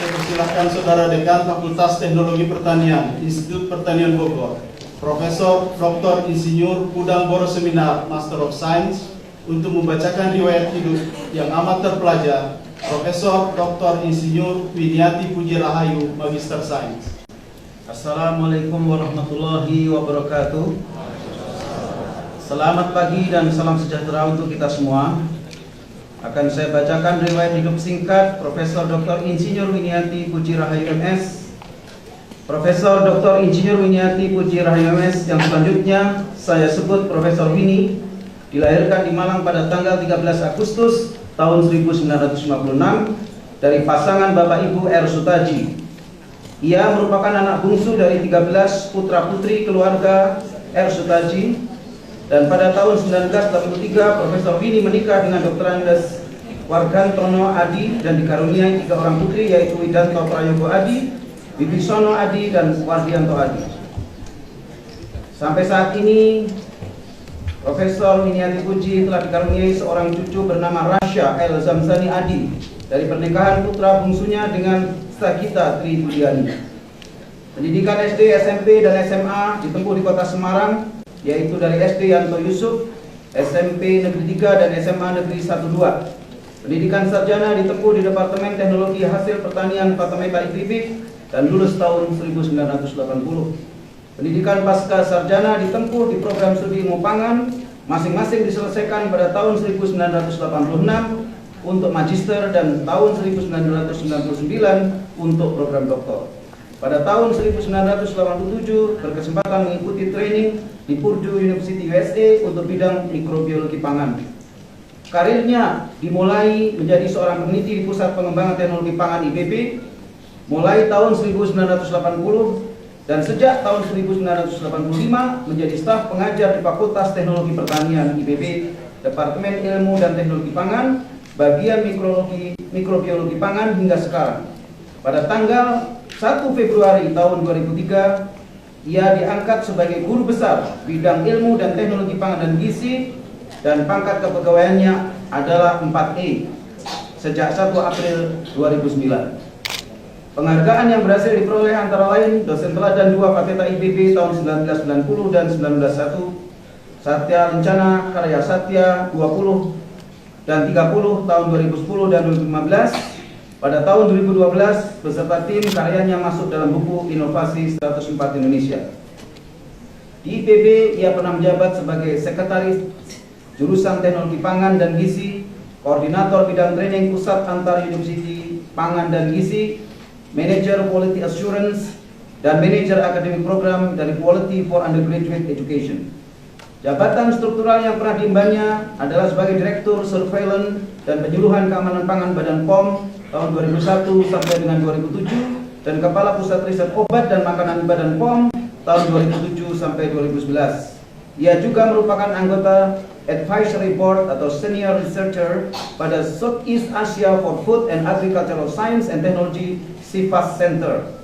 Saya persilahkan Saudara Dekan Fakultas Teknologi Pertanian, Institut Pertanian Bogor, Profesor Dr. Insinyur Kudang Boro Seminar, Master of Science, untuk membacakan riwayat hidup yang amat terpelajar, Profesor Dr. Insinyur Winiati Puji Rahayu, Magister Sains. Assalamualaikum warahmatullahi wabarakatuh. Selamat pagi dan salam sejahtera untuk kita semua. Akan saya bacakan riwayat hidup singkat Profesor Dr. Insinyur Winiati Puji Rahayu MS. Profesor Dr. Insinyur Winiati Puji Rahayu MS yang selanjutnya saya sebut Profesor Wini, dilahirkan di Malang pada tanggal 13 Agustus tahun 1956 dari pasangan Bapak Ibu R. Sutaji. Ia merupakan anak bungsu dari 13 putra-putri keluarga R. Sutaji. Dan pada tahun 1983 Profesor Wini menikah dengan Dr. Andes Wargantono Adi dan dikaruniai 3 orang putri, yaitu Widanto Prayogo Adi, Wibisono Adi, dan Wardianto Adi. Sampai saat ini Profesor Winiati Puji telah dikaruniai seorang cucu bernama Rasya El Zamzani Adi dari pernikahan putra bungsunya dengan Stagita Tri Budiani. Pendidikan SD, SMP, dan SMA ditempuh di kota Semarang, yaitu dari SD Yanto Yusuf, SMP Negeri 3, dan SMA Negeri 1-2. Pendidikan sarjana ditempuh di Departemen Teknologi Hasil Pertanian Fatameta IPB dan lulus tahun 1980. Pendidikan pasca sarjana ditempuh di program studi ilmu pangan, masing-masing diselesaikan pada tahun 1986 untuk magister dan tahun 1999 untuk program doktor. Pada tahun 1987 berkesempatan mengikuti training di Purdue University USA untuk bidang mikrobiologi pangan. Karirnya dimulai menjadi seorang peneliti di Pusat Pengembangan Teknologi Pangan IPB mulai tahun 1980 dan sejak tahun 1985 menjadi staf pengajar di Fakultas Teknologi Pertanian IPB, Departemen Ilmu dan Teknologi Pangan, bagian mikrobiologi pangan hingga sekarang. Pada tanggal 1 Februari tahun 2003, ia diangkat sebagai guru besar bidang ilmu dan teknologi pangan dan gizi, dan pangkat kepegawaiannya adalah 4E sejak 1 April 2009. Penghargaan yang berhasil diperoleh antara lain dosen teladan 2 Fateta IPB tahun 1990 dan 1991, Satya Lencana Karya Satya 20 dan 30 tahun 2010 dan 2015. Pada tahun 2012, beserta tim karyanya masuk dalam buku Inovasi 104 Indonesia. Di IPB, ia pernah menjabat sebagai Sekretaris Jurusan Teknologi Pangan dan Gizi, Koordinator Bidang Training Pusat Antar University Pangan dan Gizi, Manager Quality Assurance, dan Manager Academic Program dari Quality for Undergraduate Education. Jabatan struktural yang pernah diembannya adalah sebagai Direktur Surveillance dan Penyuluhan Keamanan Pangan Badan POM tahun 2001 sampai dengan 2007, dan Kepala Pusat Riset Obat dan Makanan Badan POM tahun 2007 sampai 2011. Ia juga merupakan anggota Advisory Board atau Senior Researcher pada Southeast Asia for Food and Agricultural Science and Technology (SIFAS) Center.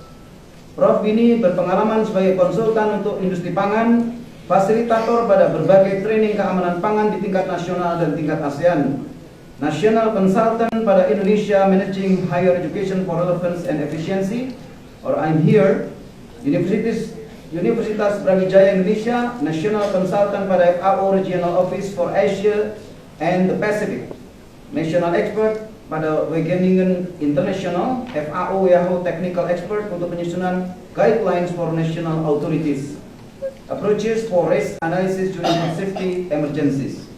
Prof. Wini berpengalaman sebagai konsultan untuk industri pangan, fasilitator pada berbagai training keamanan pangan di tingkat nasional dan tingkat ASEAN, National Consultant pada Indonesia Managing Higher Education for Relevance and Efficiency, or I'm here, Universitas Brawijaya Indonesia, National Consultant pada FAO Regional Office for Asia and the Pacific, National Expert pada Wageningen International, FAO Yahoo Technical Expert untuk penyusunan Guidelines for National Authorities, Approaches for Risk Analysis during Safety Emergencies,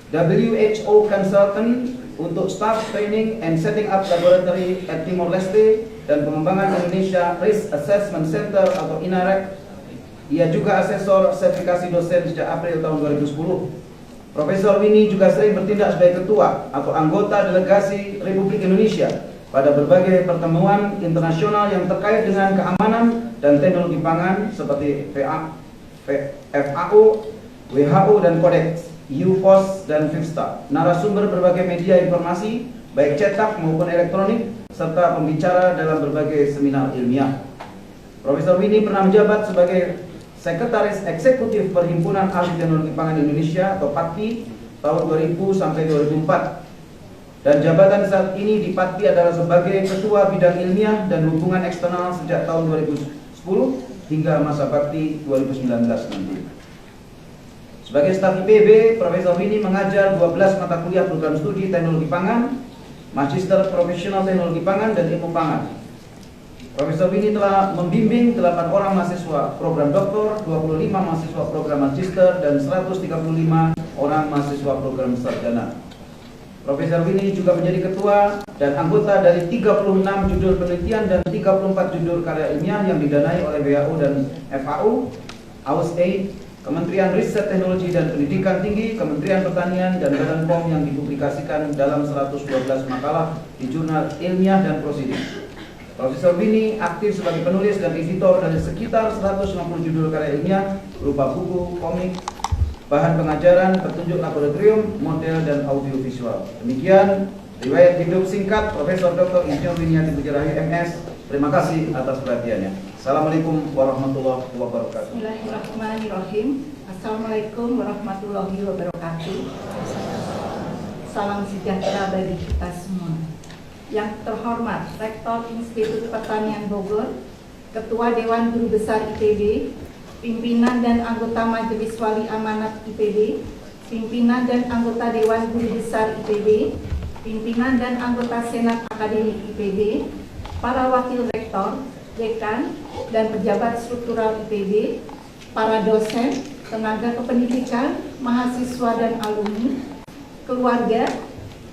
WHO Consultant untuk Staff Training and Setting Up Laboratory at Timor Leste dan Pengembangan Indonesia Risk Assessment Center atau INAREC. Ia juga asesor sertifikasi dosen sejak April tahun 2010. Profesor Wini juga sering bertindak sebagai ketua atau anggota delegasi Republik Indonesia pada berbagai pertemuan internasional yang terkait dengan keamanan dan teknologi pangan seperti FAO, WHO, dan Codex, UPOS, dan FIFSTA, narasumber berbagai media informasi, baik cetak maupun elektronik, serta pembicara dalam berbagai seminar ilmiah. Profesor Wini pernah menjabat sebagai Sekretaris Eksekutif Perhimpunan Ahli Teknologi Pangan Indonesia atau PATPI tahun 2000 sampai 2004. dan jabatan saat ini di PATPI adalah sebagai Ketua Bidang Ilmiah dan Hubungan Eksternal sejak tahun 2010 hingga masa bakti 2019 nanti. Sebagai staf IPB, Profesor Winnie mengajar 12 mata kuliah program studi teknologi pangan, magister profesional teknologi pangan dan ilmu pangan. Profesor Winnie telah membimbing 8 orang mahasiswa program doktor, 25 mahasiswa program magister, dan 135 orang mahasiswa program sarjana. Profesor Winnie juga menjadi ketua dan anggota dari 36 judul penelitian dan 34 judul karya ilmiah yang didanai oleh WHO dan FAO, AusAid, Kementerian Riset Teknologi dan Pendidikan Tinggi, Kementerian Pertanian, dan Badan POM yang dipublikasikan dalam 112 makalah di jurnal ilmiah dan prosedur. Profesor Winnie aktif sebagai penulis dan editor dari sekitar 150 judul karya ilmiah berupa buku, komik, bahan pengajaran, petunjuk laboratorium, model, dan audiovisual. Demikian riwayat hidup singkat Profesor Dr. Insinyur Winiati Bujarayu MS. Terima kasih atas perhatiannya. Assalamualaikum warahmatullahi wabarakatuh. Bismillahirrahmanirrahim. Assalamualaikum warahmatullahi wabarakatuh. Salam sejahtera bagi kita semua. Yang terhormat Rektor Institut Pertanian Bogor, Ketua Dewan Guru Besar IPB, pimpinan dan anggota Majelis Wali Amanat IPB, pimpinan dan anggota Dewan Guru Besar IPB, pimpinan dan anggota Senat Akademik IPB, para wakil rektor, dekan, dan pejabat struktural IPB, para dosen, tenaga kependidikan, mahasiswa dan alumni, keluarga,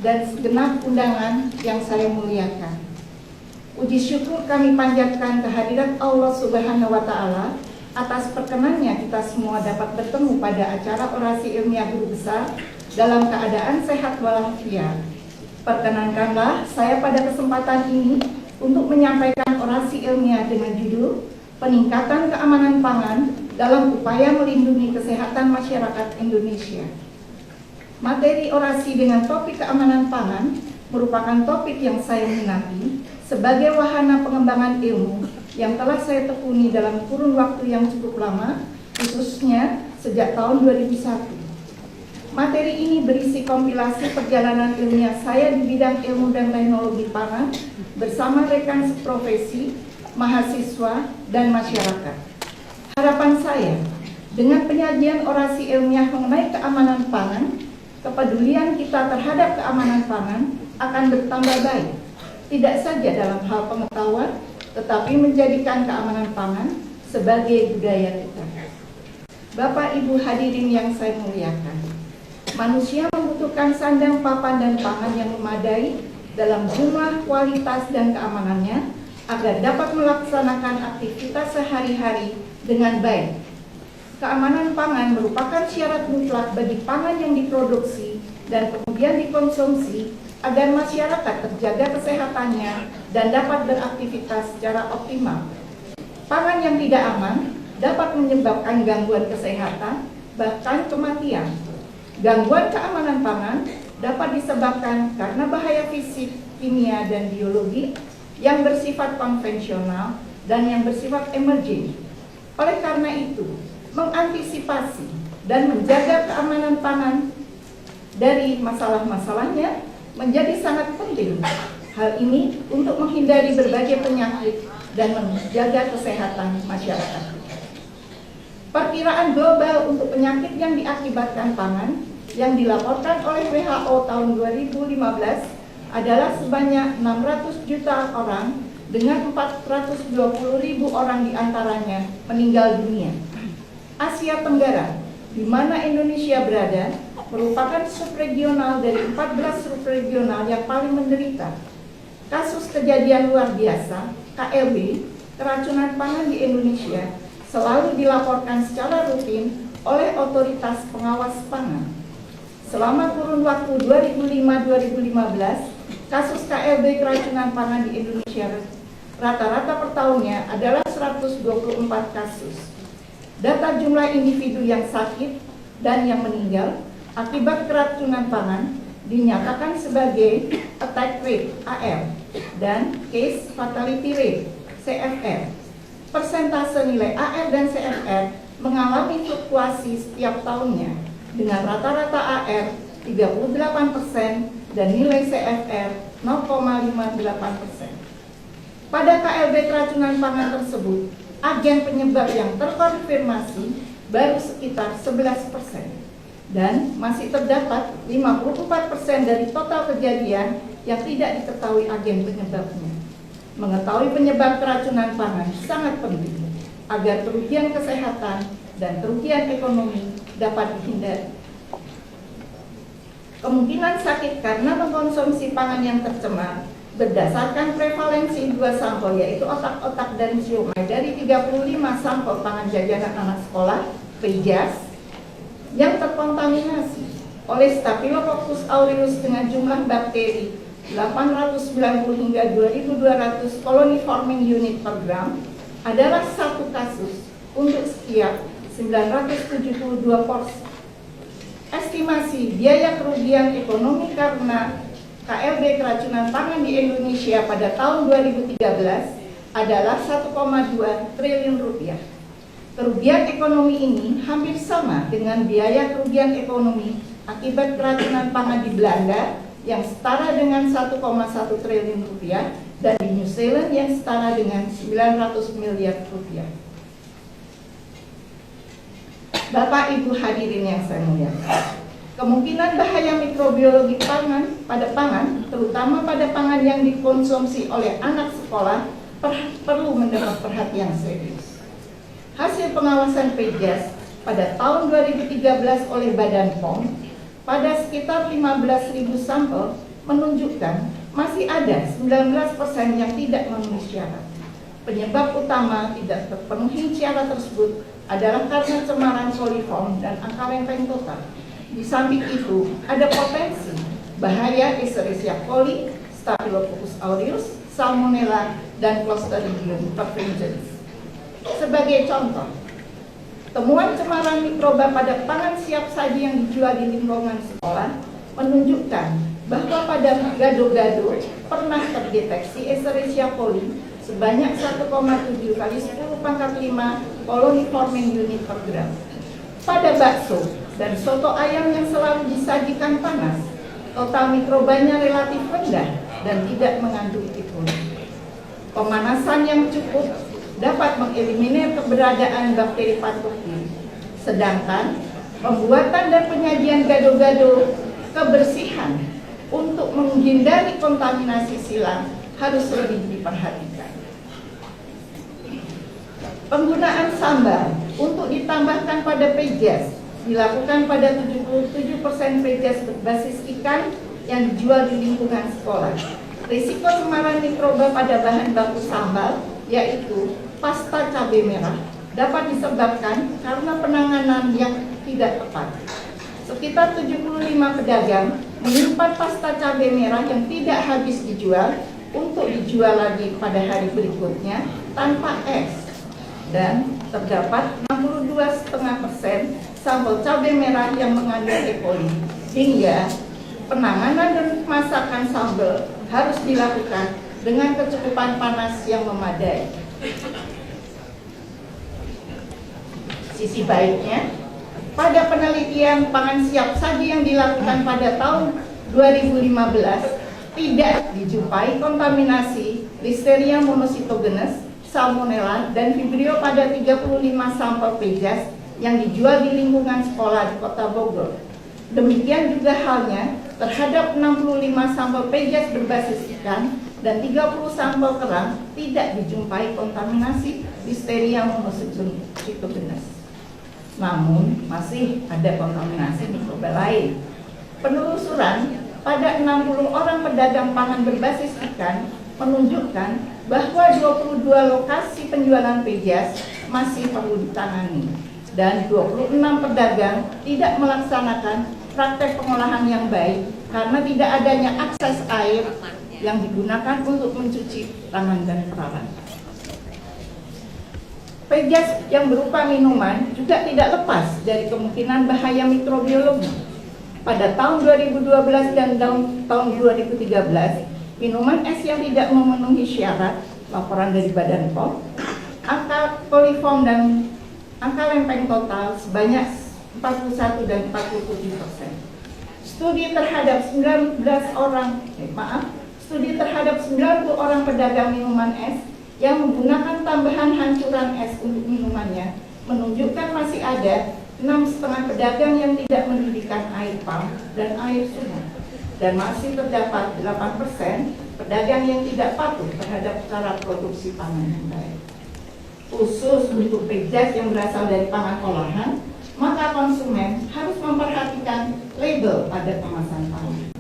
dan segenap undangan yang saya muliakan. Puji syukur kami panjatkan kehadirat Allah Subhanahu wa Ta'ala atas perkenannya kita semua dapat bertemu pada acara orasi ilmiah guru besar dalam keadaan sehat walafiat. Perkenankanlah saya pada kesempatan ini untuk menyampaikan orasi ilmiah dengan judul Peningkatan Keamanan Pangan dalam Upaya Melindungi Kesehatan Masyarakat Indonesia. Materi orasi dengan topik keamanan pangan merupakan topik yang saya minati sebagai wahana pengembangan ilmu yang telah saya tekuni dalam kurun waktu yang cukup lama, khususnya sejak tahun 2001. Materi ini berisi kompilasi perjalanan ilmiah saya di bidang ilmu dan teknologi pangan bersama rekan seprofesi, mahasiswa, dan masyarakat. Harapan saya, dengan penyajian orasi ilmiah mengenai keamanan pangan, kepedulian kita terhadap keamanan pangan akan bertambah baik, tidak saja dalam hal pengetahuan, tetapi menjadikan keamanan pangan sebagai budaya kita. Bapak Ibu hadirin yang saya muliakan, manusia membutuhkan sandang, papan, dan pangan yang memadai dalam jumlah, kualitas, dan keamanannya agar dapat melaksanakan aktivitas sehari-hari dengan baik. Keamanan pangan merupakan syarat mutlak bagi pangan yang diproduksi dan kemudian dikonsumsi agar masyarakat terjaga kesehatannya dan dapat beraktivitas secara optimal. Pangan yang tidak aman dapat menyebabkan gangguan kesehatan, bahkan kematian. Gangguan keamanan pangan dapat disebabkan karena bahaya fisik, kimia, dan biologi yang bersifat konvensional dan yang bersifat emerging. Oleh karena itu, mengantisipasi dan menjaga keamanan pangan dari masalah-masalahnya menjadi sangat penting. Hal ini untuk menghindari berbagai penyakit dan menjaga kesehatan masyarakat. Perkiraan global untuk penyakit yang diakibatkan pangan yang dilaporkan oleh WHO tahun 2015 adalah sebanyak 600 juta orang dengan 420.000 orang diantaranya meninggal dunia. Asia Tenggara, di mana Indonesia berada, merupakan subregional dari 14 subregional yang paling menderita. Kasus kejadian luar biasa, KLB, keracunan pangan di Indonesia, selalu dilaporkan secara rutin oleh otoritas pengawas pangan. Selama kurun waktu 2005-2015, kasus KLB keracunan pangan di Indonesia rata-rata per tahunnya adalah 124 kasus. Data jumlah individu yang sakit dan yang meninggal akibat keracunan pangan dinyatakan sebagai attack rate (AR) dan case fatality rate (CFR). Persentase nilai AR dan CFR mengalami fluktuasi setiap tahunnya dengan rata-rata AR 38% dan nilai CFR 0,58%. Pada KLB keracunan pangan tersebut, agen penyebab yang terkonfirmasi baru sekitar 11%, dan masih terdapat 54% dari total kejadian yang tidak diketahui agen penyebabnya. Mengetahui penyebab keracunan pangan sangat penting agar kerugian kesehatan dan kerugian ekonomi dapat dihindari. Kemungkinan sakit karena mengkonsumsi pangan yang tercemar berdasarkan prevalensi 2 sampel, yaitu otak-otak dan siomay dari 35 sampel pangan jajanan anak sekolah PJAS yang terkontaminasi oleh Staphylococcus aureus dengan jumlah bakteri 890 hingga 2.200 koloni forming unit per gram adalah satu kasus untuk setiap 972 porsi. Estimasi biaya kerugian ekonomi karena KLB keracunan pangan di Indonesia pada tahun 2013 adalah 1,2 triliun rupiah. Kerugian ekonomi ini hampir sama dengan biaya kerugian ekonomi akibat keracunan pangan di Belanda yang setara dengan 1,1 triliun rupiah dan di New Zealand yang setara dengan 900 miliar rupiah. Bapak Ibu hadirin yang saya muliakan, kemungkinan bahaya mikrobiologi pangan, terutama pada pangan yang dikonsumsi oleh anak sekolah, perlu mendapat perhatian serius. Hasil pengawasan PJAS pada tahun 2013 oleh Badan POM pada sekitar 15.000 sampel menunjukkan masih ada 19% yang tidak memenuhi syarat. Penyebab utama tidak terpenuhi syarat tersebut adalah karena cemaran koliform dan angka lempeng total. Di samping itu, ada potensi bahaya Escherichia coli, Staphylococcus aureus, Salmonella, dan Clostridium perfringens. Sebagai contoh, temuan cemaran mikroba pada pangan siap saji yang dijual di lingkungan sekolah menunjukkan bahwa pada gado-gado pernah terdeteksi Escherichia coli sebanyak 1,7 kali 10 pangkat 5 koloni forming unit per gram. Pada bakso dan soto ayam yang selalu disajikan panas, total mikrobanya relatif rendah dan tidak mengandung E. coli. Pemanasan yang cukup dapat mengeliminir keberadaan bakteri patogen. Sedangkan pembuatan dan penyajian gado-gado kebersihan untuk menghindari kontaminasi silang harus lebih diperhatikan. Penggunaan sambal untuk ditambahkan pada PJAS dilakukan pada 77% PJAS berbasis ikan yang dijual di lingkungan sekolah. Risiko cemaran mikroba pada bahan baku sambal, yaitu pasta cabai merah, dapat disebabkan karena penanganan yang tidak tepat. Sekitar 75 pedagang menyimpan pasta cabai merah yang tidak habis dijual untuk dijual lagi pada hari berikutnya tanpa es. Dan terdapat 62,5% sampel cabai merah yang mengandung E. coli, hingga penanganan dan masakan sambal harus dilakukan dengan kecukupan panas yang memadai. Sisi baiknya, pada penelitian pangan siap saji yang dilakukan pada tahun 2015, tidak dijumpai kontaminasi Listeria monocytogenes, Salmonella, dan Vibrio pada 35 sampel PJAS yang dijual di lingkungan sekolah di Kota Bogor. Demikian juga halnya terhadap 65 sampel PJAS berbasis ikan dan 30 sampel kerang tidak dijumpai kontaminasi Listeria monocytogenes. Namun masih ada kontaminasi mikroba lain. Penelusuran pada 60 orang pedagang pangan berbasis ikan menunjukkan bahwa 22 lokasi penjualan PJAS masih perlu ditangani dan 26 pedagang tidak melaksanakan praktek pengolahan yang baik karena tidak adanya akses air yang digunakan untuk mencuci tangan dan peralatan. PJAS yang berupa minuman juga tidak lepas dari kemungkinan bahaya mikrobiologi. Pada tahun 2012 dan tahun 2013, minuman es yang tidak memenuhi syarat, laporan dari Badan POM, angka koliform dan angka lempeng total sebanyak 41 dan 47%. Studi terhadap 90 orang pedagang minuman es yang menggunakan tambahan hancuran es untuk minumannya menunjukkan masih ada 6,5 pedagang yang tidak mendidihkan air pump dan air sungai, dan masih terdapat 8% pedagang yang tidak patuh terhadap cara produksi pangan yang baik. Khusus untuk beras yang berasal dari pangan olahan, maka konsumen harus memperhatikan label pada kemasan pangan.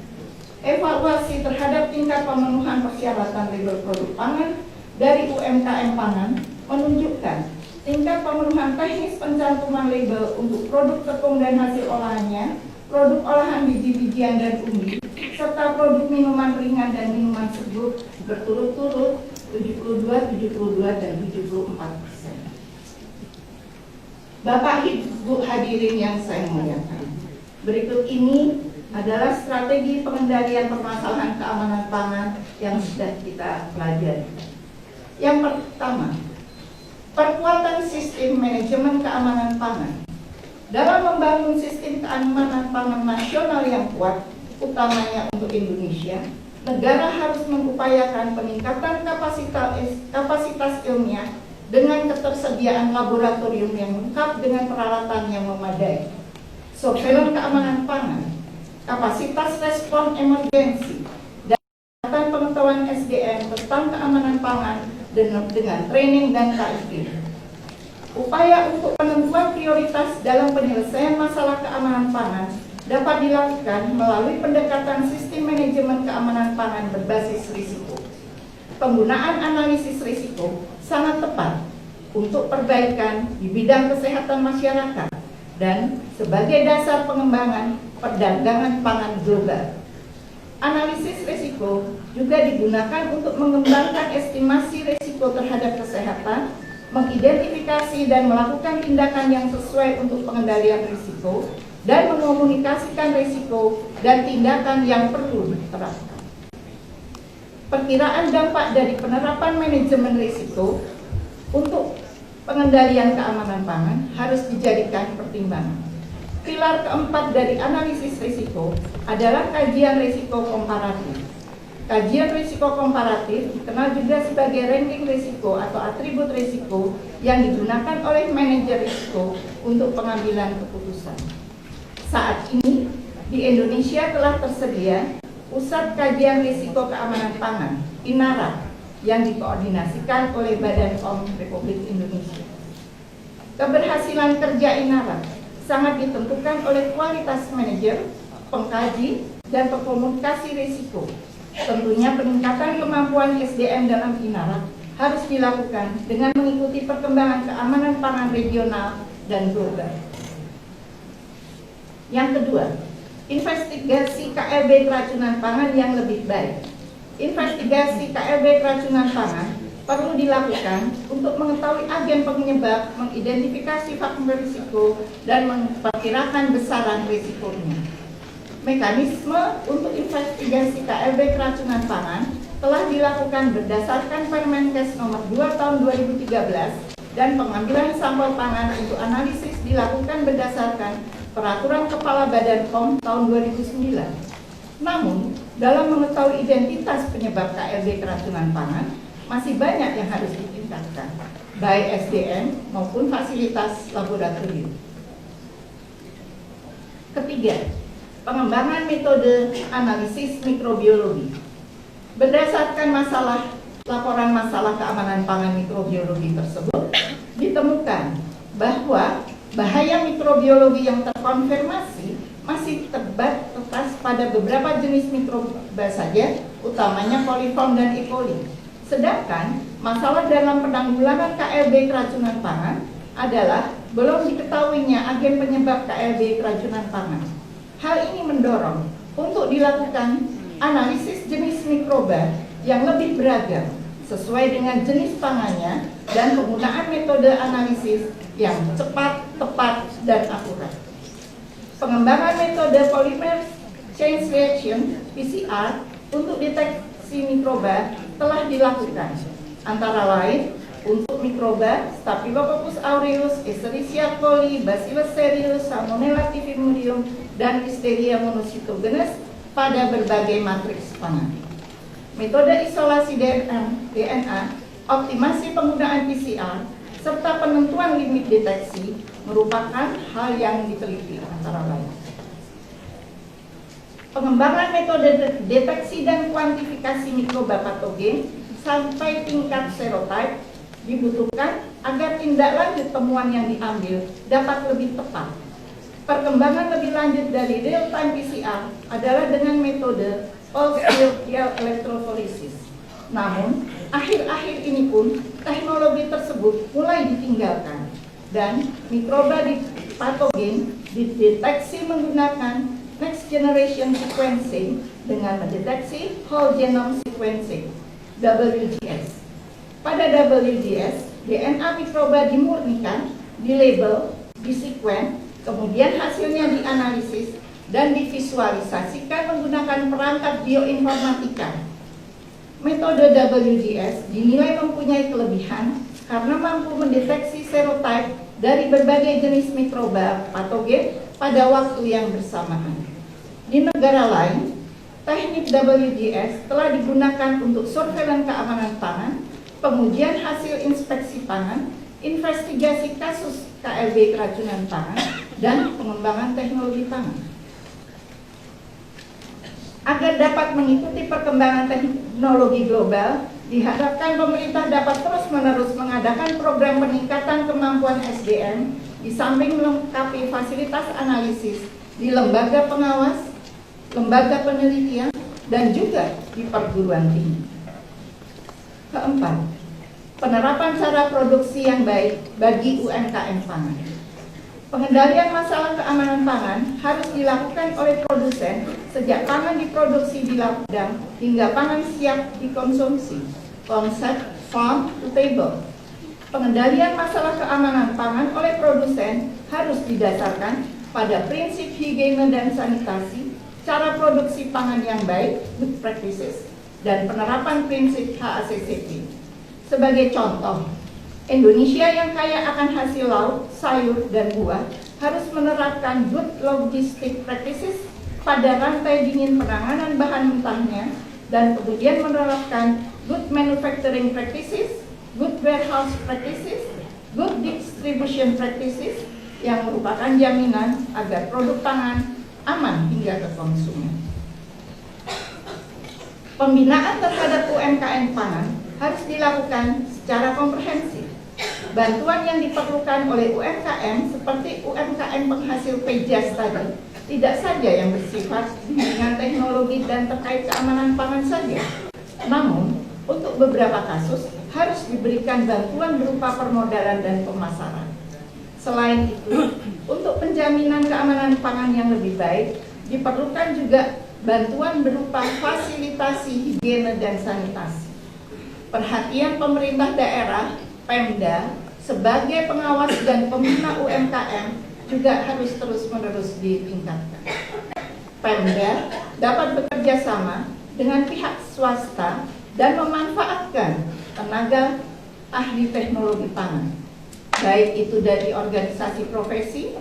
Evaluasi terhadap tingkat pemenuhan persyaratan label produk pangan dari UMKM pangan menunjukkan tingkat pemenuhan teknis pencantuman label untuk produk tepung dan hasil olahannya, produk olahan biji-bijian dan umbi, serta produk minuman ringan dan minuman serbuk berturut-turut 72, 72, dan 74%. Bapak Ibu hadirin yang saya muliakan, berikut ini adalah strategi pengendalian permasalahan keamanan pangan yang sudah kita pelajari. Yang pertama, perkuatan sistem manajemen keamanan pangan. Dalam membangun sistem keamanan pangan nasional yang kuat, utamanya untuk Indonesia, negara harus mengupayakan peningkatan kapasitas ilmiah dengan ketersediaan laboratorium yang lengkap dengan peralatan yang memadai, surveillance keamanan pangan, kapasitas respon emergensi, dan pengetahuan SDM tentang keamanan pangan dengan training dan KIP. Upaya untuk penentuan prioritas dalam penyelesaian masalah keamanan pangan dapat dilakukan melalui pendekatan sistem manajemen keamanan pangan berbasis risiko. Penggunaan analisis risiko sangat tepat untuk perbaikan di bidang kesehatan masyarakat dan sebagai dasar pengembangan perdagangan pangan global. Analisis risiko juga digunakan untuk mengembangkan estimasi risiko terhadap kesehatan, mengidentifikasi dan melakukan tindakan yang sesuai untuk pengendalian risiko, dan mengomunikasikan risiko dan tindakan yang perlu diterapkan. Perkiraan dampak dari penerapan manajemen risiko untuk pengendalian keamanan pangan harus dijadikan pertimbangan. Pilar keempat dari analisis risiko adalah kajian risiko komparatif. Kajian risiko komparatif dikenal juga sebagai ranking risiko atau atribut risiko yang digunakan oleh manajer risiko untuk pengambilan keputusan. Saat ini, di Indonesia telah tersedia Pusat Kajian Risiko Keamanan Pangan, INARA, yang dikoordinasikan oleh Badan POM Republik Indonesia. Keberhasilan kerja INARA sangat ditentukan oleh kualitas manajer, pengkaji, dan pekomunikasi risiko. Tentunya peningkatan kemampuan SDM dalam INARA harus dilakukan dengan mengikuti perkembangan keamanan pangan regional dan global. Yang kedua, investigasi KLB keracunan pangan yang lebih baik. Investigasi KLB keracunan pangan perlu dilakukan untuk mengetahui agen penyebab, mengidentifikasi faktor risiko, dan memperkirakan besaran risikonya. Mekanisme untuk investigasi KLB keracunan pangan telah dilakukan berdasarkan Permenkes nomor 2 tahun 2013 dan pengambilan sampel pangan untuk analisis dilakukan berdasarkan Peraturan Kepala Badan POM tahun 2009. Namun, dalam mengetahui identitas penyebab KLB keracunan pangan, masih banyak yang harus ditingkatkan, baik SDM maupun fasilitas laboratorium. Ketiga, pengembangan metode analisis mikrobiologi. Berdasarkan laporan masalah keamanan pangan mikrobiologi tersebut, ditemukan bahwa bahaya mikrobiologi yang terkonfirmasi masih terbatas pada beberapa jenis mikroba saja, utamanya coliform dan E. coli. Sedangkan masalah dalam penanggulangan KLB keracunan pangan adalah belum diketahuinya agen penyebab KLB keracunan pangan. Hal ini mendorong untuk dilakukan analisis jenis mikroba yang lebih beragam sesuai dengan jenis pangannya dan penggunaan metode analisis yang cepat, tepat, dan akurat. Pengembangan metode polymer chain reaction (PCR) untuk deteksi mikroba telah dilakukan, antara lain untuk mikroba Staphylococcus aureus, Escherichia coli, Bacillus cereus, Salmonella typhimurium, dan Listeria monocytogenes pada berbagai matriks pangan. Metode isolasi DNA, optimasi penggunaan PCR, serta penentuan limit deteksi merupakan hal yang diteliti antara lain. Pengembangan metode deteksi dan kuantifikasi mikroba patogen sampai tingkat serotype dibutuhkan agar tindak lanjut temuan yang diambil dapat lebih tepat. Perkembangan lebih lanjut dari real-time PCR adalah dengan metode pulse field electrophoresis. Namun, akhir-akhir ini pun teknologi tersebut mulai ditinggalkan dan mikroba patogen dideteksi menggunakan next generation sequencing dengan mendeteksi whole genome sequencing (WGS). Pada WGS, DNA mikroba dimurnikan, dilabel, disekuen, kemudian hasilnya dianalisis dan divisualisasikan menggunakan perangkat bioinformatika. Metode WGS dinilai mempunyai kelebihan karena mampu mendeteksi serotype dari berbagai jenis mikroba patogen pada waktu yang bersamaan. Di negara lain, teknik WGS telah digunakan untuk surveillance keamanan pangan, pengujian hasil inspeksi pangan, investigasi kasus KLB keracunan pangan, dan pengembangan teknologi pangan. Agar dapat mengikuti perkembangan teknologi global, diharapkan pemerintah dapat terus-menerus mengadakan program peningkatan kemampuan SDM di samping melengkapi fasilitas analisis di lembaga pengawas, lembaga penelitian, dan juga di perguruan tinggi. Keempat, penerapan cara produksi yang baik bagi UMKM pangan. Pengendalian masalah keamanan pangan harus dilakukan oleh produsen sejak pangan diproduksi di ladang hingga pangan siap dikonsumsi. Konsep farm to table. Pengendalian masalah keamanan pangan oleh produsen harus didasarkan pada prinsip higiene dan sanitasi, cara produksi pangan yang baik, good practices, dan penerapan prinsip HACCP. Sebagai contoh, Indonesia yang kaya akan hasil laut, sayur, dan buah harus menerapkan good logistic practices pada rantai dingin penanganan bahan mentahnya dan kemudian menerapkan good manufacturing practices, good warehouse practices, good distribution practices yang merupakan jaminan agar produk pangan aman hingga ke konsumen. Pembinaan terhadap UMKM pangan harus dilakukan secara komprehensif. Bantuan yang diperlukan oleh UMKM seperti UMKM penghasil pejas tadi tidak saja yang bersifat bimbingan teknologi dan terkait keamanan pangan saja. Namun, untuk beberapa kasus harus diberikan bantuan berupa permodalan dan pemasaran. Selain itu, untuk penjaminan keamanan pangan yang lebih baik, diperlukan juga bantuan berupa fasilitasi higiene dan sanitasi. Perhatian pemerintah daerah, Pemda, sebagai pengawas dan pembina UMKM juga harus terus-menerus ditingkatkan. Pemda dapat bekerja sama dengan pihak swasta dan memanfaatkan tenaga ahli teknologi pangan, baik itu dari organisasi profesi,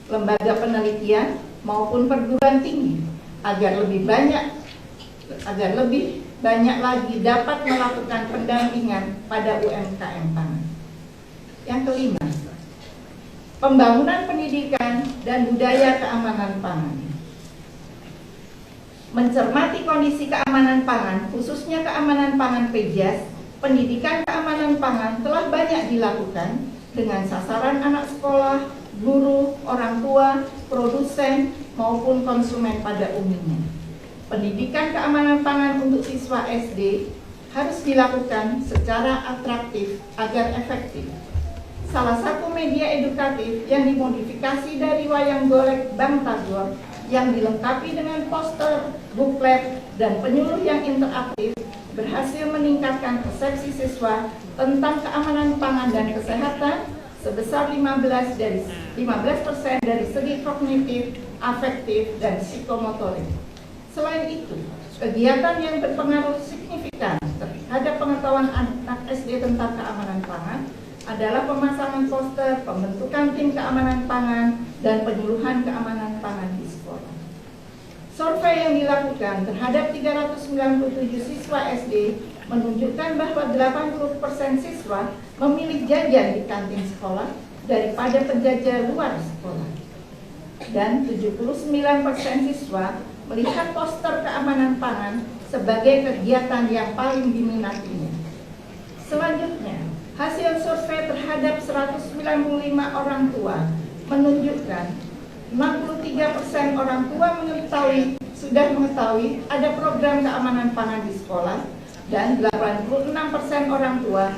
lembaga penelitian, maupun perguruan tinggi, agar lebih banyak lagi dapat melakukan pendampingan pada UMKM pangan. Yang kelima, pembangunan pendidikan dan budaya keamanan pangan. Mencermati kondisi keamanan pangan, khususnya keamanan pangan pejas, pendidikan keamanan pangan telah banyak dilakukan dengan sasaran anak sekolah, guru, orang tua, produsen, maupun konsumen pada umumnya. Pendidikan keamanan pangan untuk siswa SD harus dilakukan secara atraktif agar efektif. Salah satu media edukatif yang dimodifikasi dari wayang golek Bang Tagor yang dilengkapi dengan poster, buklet, dan penyuluh yang interaktif berhasil meningkatkan persepsi siswa tentang keamanan pangan dan kesehatan sebesar 15% dari segi kognitif, afektif, dan psikomotorik. Selain itu, kegiatan yang berpengaruh signifikan terhadap pengetahuan anak SD tentang keamanan pangan adalah pemasangan poster, pembentukan tim keamanan pangan, dan penyuluhan keamanan pangan di sekolah. Survei yang dilakukan terhadap 397 siswa SD menunjukkan bahwa 80% siswa memilih jajan di kantin sekolah daripada penjajah luar sekolah. Dan 79% siswa melihat poster keamanan pangan sebagai kegiatan yang paling diminatinya. Selanjutnya, hasil survei terhadap 195 orang tua menunjukkan 63% orang tua sudah mengetahui ada program keamanan pangan di sekolah dan 86% orang tua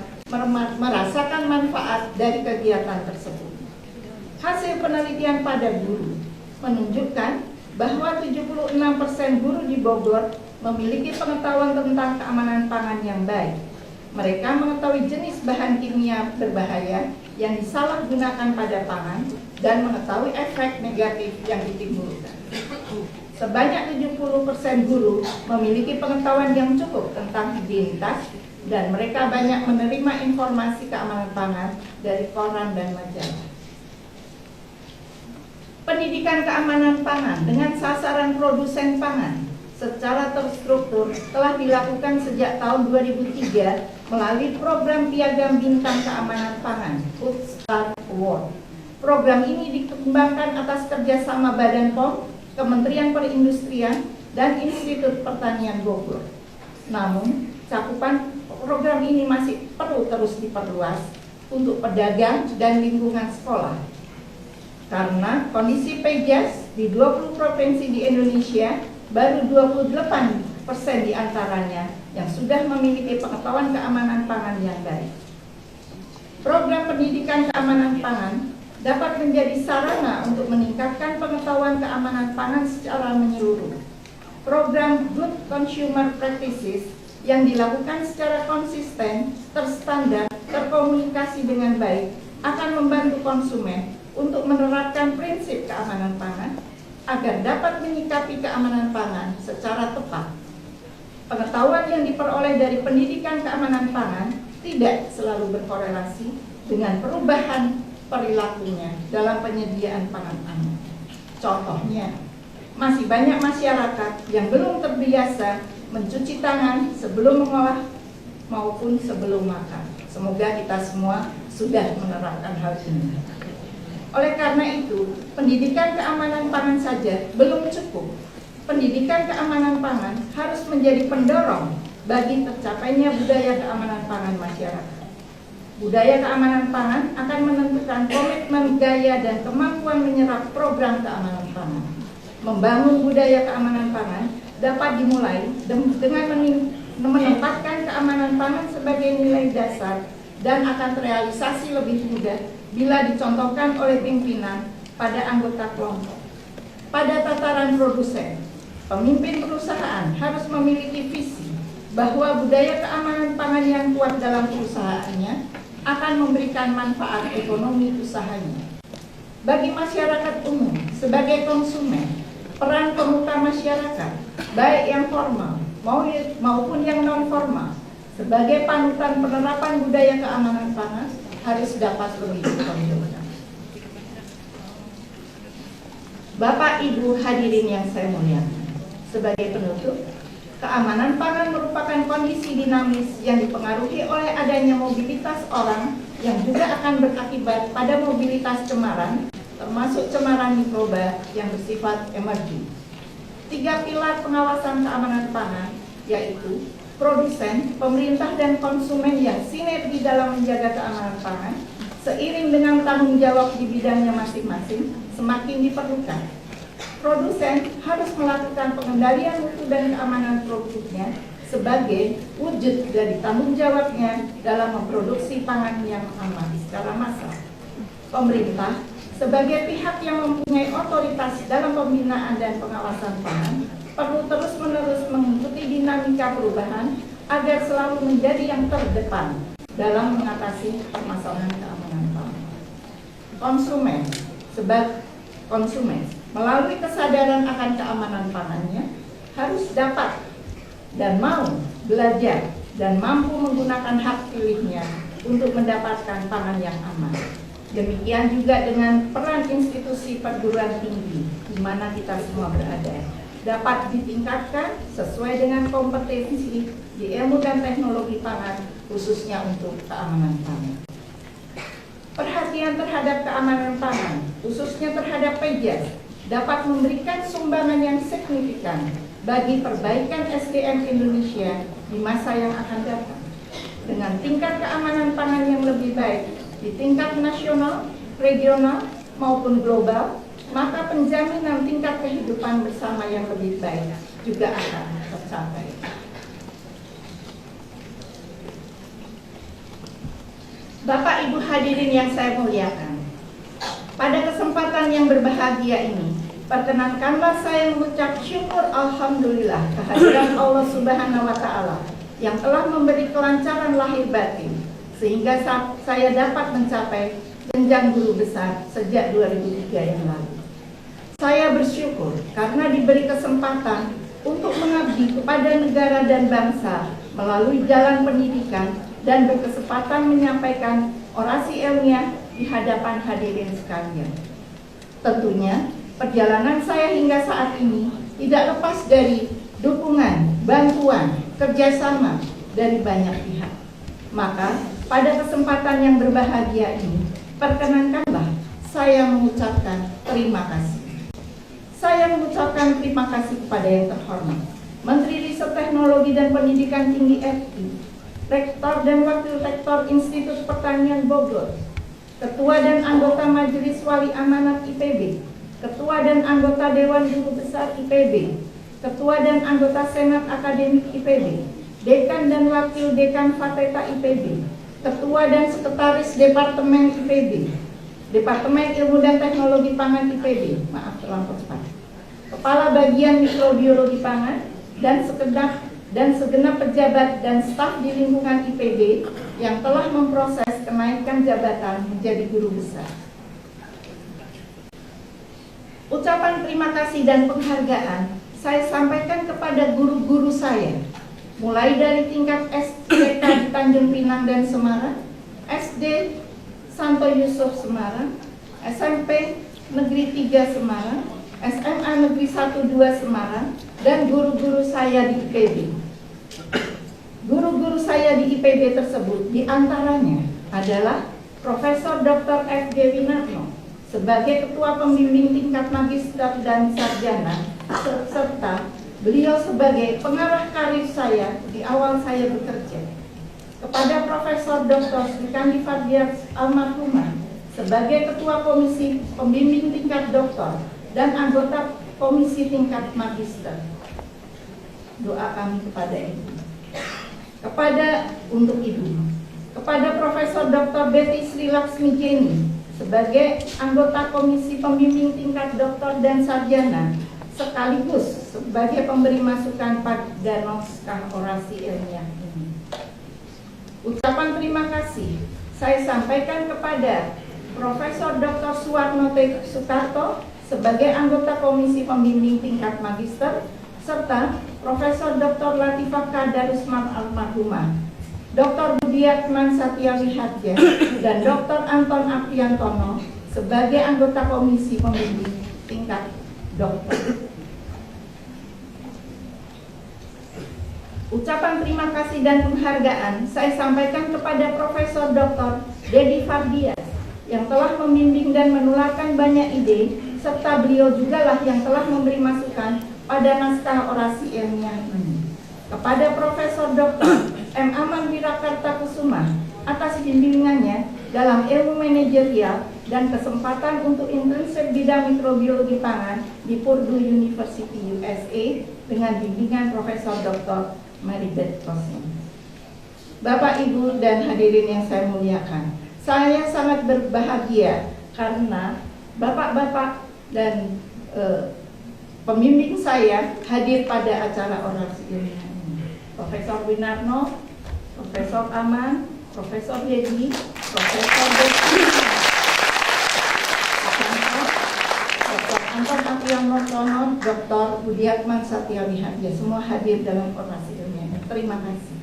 merasakan manfaat dari kegiatan tersebut. Hasil penelitian pada guru menunjukkan bahwa 76% guru di Bogor memiliki pengetahuan tentang keamanan pangan yang baik. Mereka mengetahui jenis bahan kimia berbahaya yang disalahgunakan pada pangan dan mengetahui efek negatif yang ditimbulkan. Sebanyak 70% guru memiliki pengetahuan yang cukup tentang higienitas dan mereka banyak menerima informasi keamanan pangan dari koran dan majalah. Pendidikan keamanan pangan dengan sasaran produsen pangan secara terstruktur telah dilakukan sejak tahun 2003 melalui program Piagam Bintang Keamanan Pangan Food Star Award. Program ini dikembangkan atas kerjasama Badan POM, Kementerian Perindustrian, dan Institut Pertanian Bogor. Namun, cakupan program ini masih perlu terus diperluas untuk pedagang dan lingkungan sekolah. Karena kondisi PEJAS di 20 provinsi di Indonesia baru 28% diantaranya yang sudah memiliki pengetahuan keamanan pangan yang baik. Program pendidikan keamanan pangan dapat menjadi sarana untuk meningkatkan pengetahuan keamanan pangan secara menyeluruh. Program Good Consumer Practices yang dilakukan secara konsisten, terstandar, terkomunikasi dengan baik akan membantu konsumen untuk menerapkan prinsip keamanan pangan agar dapat menyikapi keamanan pangan secara tepat. Pengetahuan yang diperoleh dari pendidikan keamanan pangan tidak selalu berkorelasi dengan perubahan perilakunya dalam penyediaan pangan anak. Contohnya, masih banyak masyarakat yang belum terbiasa mencuci tangan sebelum mengolah maupun sebelum makan. Semoga kita semua sudah menerapkan hal ini. Oleh karena itu, pendidikan keamanan pangan saja belum cukup. Pendidikan keamanan pangan harus menjadi pendorong bagi tercapainya budaya keamanan pangan masyarakat. Budaya keamanan pangan akan menentukan komitmen, gaya, dan kemampuan menyerap program keamanan pangan. Membangun budaya keamanan pangan dapat dimulai dengan menempatkan keamanan pangan sebagai nilai dasar dan akan terrealisasi lebih mudah bila dicontohkan oleh pimpinan pada anggota kelompok. Pada tataran produsen, pemimpin perusahaan harus memiliki visi bahwa budaya keamanan pangan yang kuat dalam perusahaannya akan memberikan manfaat ekonomi usahanya. Bagi masyarakat umum, sebagai konsumen, peran pemuka masyarakat, baik yang formal maupun yang non-formal, sebagai panutan penerapan budaya keamanan pangan harus dapat lebih ditonjolkan. Bapak Ibu hadirin yang saya muliakan, sebagai penutup, keamanan pangan merupakan kondisi dinamis yang dipengaruhi oleh adanya mobilitas orang yang juga akan berakibat pada mobilitas cemaran, termasuk cemaran mikroba yang bersifat emerging. 3 pilar pengawasan keamanan pangan, yaitu produsen, pemerintah, dan konsumen yang sinergi dalam menjaga keamanan pangan, seiring dengan tanggung jawab di bidangnya masing-masing, semakin diperlukan. Produsen harus melakukan pengendalian mutu dan keamanan produknya sebagai wujud dari tanggung jawabnya dalam memproduksi pangan yang aman secara massal. Pemerintah sebagai pihak yang mempunyai otoritas dalam pembinaan dan pengawasan pangan perlu terus-menerus mengikuti dinamika perubahan agar selalu menjadi yang terdepan dalam mengatasi permasalahan keamanan pangan. Konsumen melalui kesadaran akan keamanan pangannya harus dapat dan mau belajar dan mampu menggunakan hak pilihnya untuk mendapatkan pangan yang aman. Demikian juga dengan peran institusi perguruan tinggi di mana kita semua berada dapat ditingkatkan sesuai dengan kompetensi di ilmu dan teknologi pangan, khususnya untuk keamanan pangan. Perhatian terhadap keamanan pangan, khususnya terhadap PEJAS, dapat memberikan sumbangan yang signifikan bagi perbaikan SDM Indonesia di masa yang akan datang. Dengan tingkat keamanan pangan yang lebih baik di tingkat nasional, regional, maupun global, maka penjaminan tingkat kehidupan bersama yang lebih baik juga akan tercapai. Bapak Ibu hadirin yang saya muliakan, pada kesempatan yang berbahagia ini, perkenankanlah saya mengucap syukur alhamdulillah kehadiran Allah Subhanahu wa Ta'ala yang telah memberi kelancaran lahir batin sehingga saya dapat mencapai jenjang guru besar sejak 2003 yang lalu. Saya bersyukur karena diberi kesempatan untuk mengabdi kepada negara dan bangsa melalui jalan pendidikan dan berkesempatan menyampaikan orasi ilmiah di hadapan hadirin sekalian. Tentunya, perjalanan saya hingga saat ini tidak lepas dari dukungan, bantuan, kerjasama dari banyak pihak. Maka, pada kesempatan yang berbahagia ini, perkenankanlah saya mengucapkan terima kasih. Saya mengucapkan terima kasih kepada yang terhormat Menteri Riset Teknologi dan Pendidikan Tinggi RI, Rektor dan Wakil Rektor Institut Pertanian Bogor, Ketua dan anggota Majelis Wali Amanat IPB, Ketua dan anggota Dewan Guru Besar IPB, Ketua dan anggota Senat Akademik IPB, Dekan dan Wakil Dekan Fakultas IPB, Ketua dan Sekretaris Departemen IPB, Departemen Ilmu dan Teknologi Pangan IPB, maaf terlampau cepat, Kepala Bagian Mikrobiologi Pangan, dan segenap pejabat dan staf di lingkungan IPB yang telah memproses kenaikan jabatan menjadi guru besar. Ucapan terima kasih dan penghargaan saya sampaikan kepada guru-guru saya, mulai dari tingkat STK di Tanjung Pinang dan Semarang, SD Santo Yusuf Semarang, SMP Negeri 3 Semarang, SMA Negeri 1-2 Semarang, dan guru-guru saya di IPB. Guru-guru saya di IPB tersebut diantaranya adalah Profesor Dr. F.G. Winarno sebagai Ketua Pembimbing Tingkat Magister dan Sarjana, serta beliau sebagai pengarah karir saya di awal saya bekerja. Kepada Profesor Dr. Srikandi Fardias almarhumah sebagai Ketua Komisi Pembimbing Tingkat Doktor dan anggota Komisi Tingkat Magister. Doa kami kepada Ibu. Untuk Ibu. Kepada Profesor Dr. Betty Sri Laksmi Jenny sebagai anggota Komisi Pembimbing Tingkat Doktor dan Sarjana sekaligus sebagai pemberi masukan pada naskah orasi ilmiah ini. Ucapan terima kasih saya sampaikan kepada Profesor Dr. Suwarno T. Sukarto sebagai anggota Komisi Pembimbing Tingkat Magister, serta Profesor Dr. Latifah K. Darusman almarhumah, Dr. Budiatman Satya Wihadja, dan Dr. Anton Apriantono sebagai anggota Komisi Pembimbing Tingkat Doktor. Ucapan terima kasih dan penghargaan saya sampaikan kepada Profesor Dr. Dedi Fardias yang telah membimbing dan menularkan banyak ide, serta beliau jugalah yang telah memberi masukan pada naskah orasi ilmiah ini. Kepada Profesor Dr. M. Aman Wirakarta Kusuma atas bimbingannya dalam ilmu manajerial dan kesempatan untuk internship bidang mikrobiologi pangan di Purdue University USA dengan bimbingan Profesor Dr. Maribeth Kosim. Bapak, Ibu, dan hadirin yang saya muliakan, saya sangat berbahagia karena bapak-bapak dan pembimbing saya hadir pada acara orasi ilmiah ini. Profesor Winarno, Profesor Aman, Profesor Dedi, Profesor Dr. Anton Apriantono, Dr. Budiatman Satya Wihadja, semua hadir dalam orasi ilmiah. Terima kasih.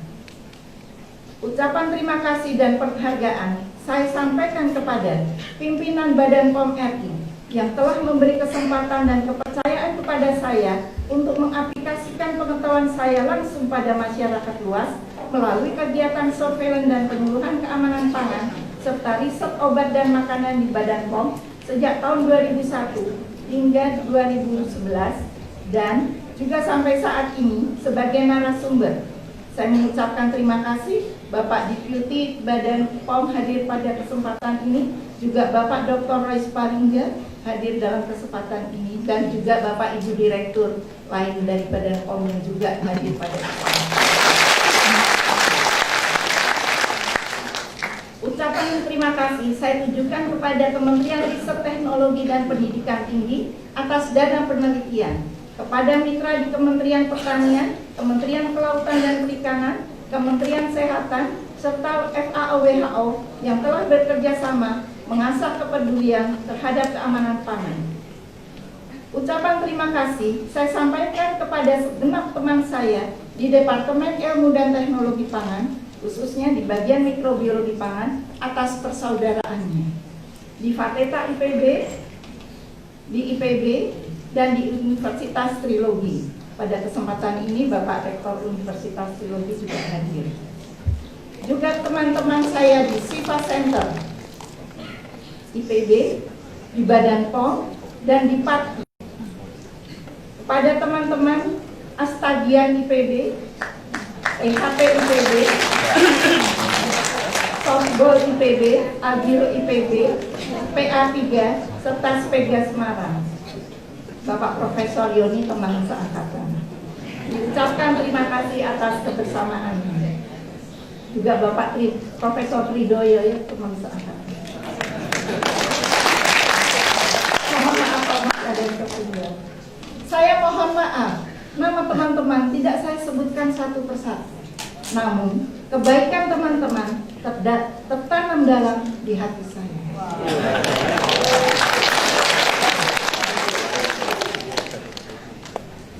Ucapan terima kasih dan penghargaan saya sampaikan kepada pimpinan Badan POM RI yang telah memberi kesempatan dan kepercayaan kepada saya untuk mengaplikasikan pengetahuan saya langsung pada masyarakat luas melalui kegiatan surveillance dan penyuluhan keamanan pangan serta riset obat dan makanan di Badan POM sejak tahun 2001 hingga 2011 dan juga sampai saat ini sebagai narasumber. Saya mengucapkan terima kasih Bapak Deputi Badan POM hadir pada kesempatan ini, juga Bapak Dr. Roy Sparingga hadir dalam kesempatan ini, dan juga Bapak Ibu Direktur lain dari Badan POM yang juga hadir pada kesempatan ini. Ucapan terima kasih saya tujukan kepada Kementerian Riset Teknologi dan Pendidikan Tinggi atas dana penelitian, kepada mitra di Kementerian Pertanian, Kementerian Kelautan dan Perikanan, Kementerian Kesehatan, serta FAO/WHO yang telah bekerja sama mengasah kepedulian terhadap keamanan pangan. Ucapan terima kasih saya sampaikan kepada segenap teman saya di Departemen Ilmu dan Teknologi Pangan, khususnya di bagian mikrobiologi pangan, atas persaudaraannya. Di Fakultas IPB, di IPB, dan di Universitas Trilogi. Pada kesempatan ini Bapak Rektor Universitas Trilogi juga hadir. Juga teman-teman saya di SIFA Center IPB, di Badan POM, dan di PAT. Kepada teman-teman Astagian IPB, EHP IPB, Softball IPB, Agiro IPB, PA3, serta Spega Semarang. Bapak Profesor Yoni teman seangkatan. Diucapkan terima kasih atas kebersamaannya. Juga Bapak Profesor Tridoyo teman seangkatan. Mohon maaf kalau ada yang tertinggal. Saya mohon maaf, nama teman-teman tidak saya sebutkan satu persatu. Namun kebaikan teman-teman tertanam dalam di hati saya.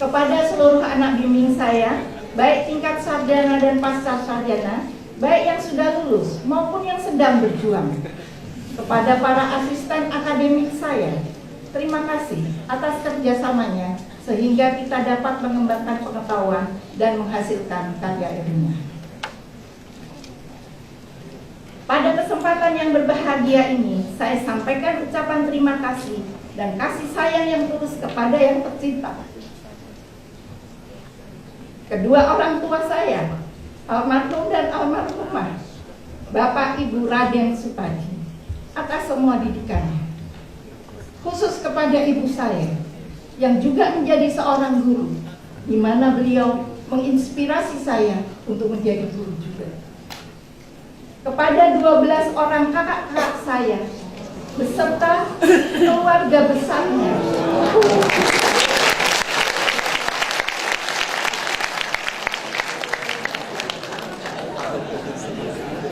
Kepada seluruh anak bimbing saya, baik tingkat sarjana dan pasca sarjana, baik yang sudah lulus maupun yang sedang berjuang. Kepada para asisten akademik saya, terima kasih atas kerjasamanya sehingga kita dapat mengembangkan pengetahuan dan menghasilkan karya ilmiah. Pada kesempatan yang berbahagia ini, saya sampaikan ucapan terima kasih dan kasih sayang yang tulus kepada yang tercinta. Kedua orang tua saya, almarhum dan almarhumah, Bapak Ibu Raden Supadi, atas semua didikannya. Khusus kepada ibu saya, yang juga menjadi seorang guru, di mana beliau menginspirasi saya untuk menjadi guru juga. Kepada 12 orang kakak-kakak saya, beserta keluarga besarnya,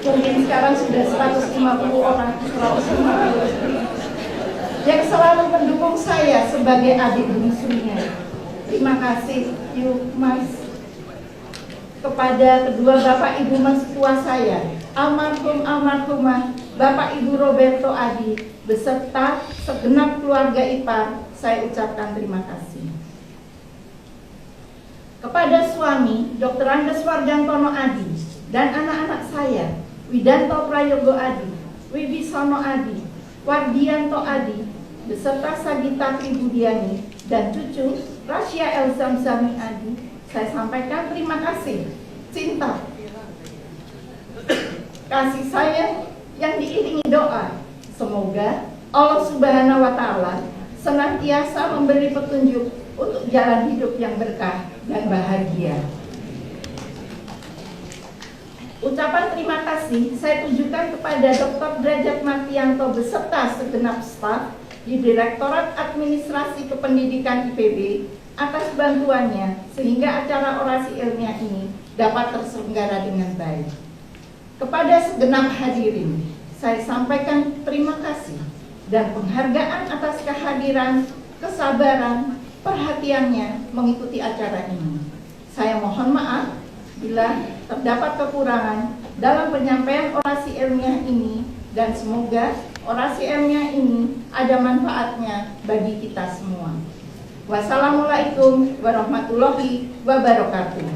mungkin sekarang sudah 150 orang, 150 yang selalu mendukung saya sebagai adik bungsunya. Terima kasih, yuk Mas. Kepada kedua bapak ibu mertua saya, almarhum almarhumah Bapak Ibu Roberto Adi beserta segenap keluarga ipar, saya ucapkan terima kasih. Kepada suami Dr. Andes Wardantono Adi dan anak-anak saya, Widanto Prayogo Adi, Wibisono Adi, Wardianto Adi, beserta Sagita Tribudiani dan cucu Rasya Elzamzami Adi, saya sampaikan terima kasih, cinta, kasih sayang yang diiringi doa. Semoga Allah Subhanahu wa Ta'ala senantiasa memberi petunjuk untuk jalan hidup yang berkah dan bahagia. Ucapan terima kasih saya tujukan kepada Dr. Derajat Martianto beserta segenap staf di Direktorat Administrasi Kependidikan IPB atas bantuannya sehingga acara orasi ilmiah ini dapat terselenggara dengan baik. Kepada segenap hadirin, saya sampaikan terima kasih dan penghargaan atas kehadiran, kesabaran, perhatiannya mengikuti acara ini. Saya mohon maaf bila terdapat kekurangan dalam penyampaian orasi ilmiah ini, dan semoga orasi ilmiah ini ada manfaatnya bagi kita semua. Wassalamualaikum warahmatullahi wabarakatuh.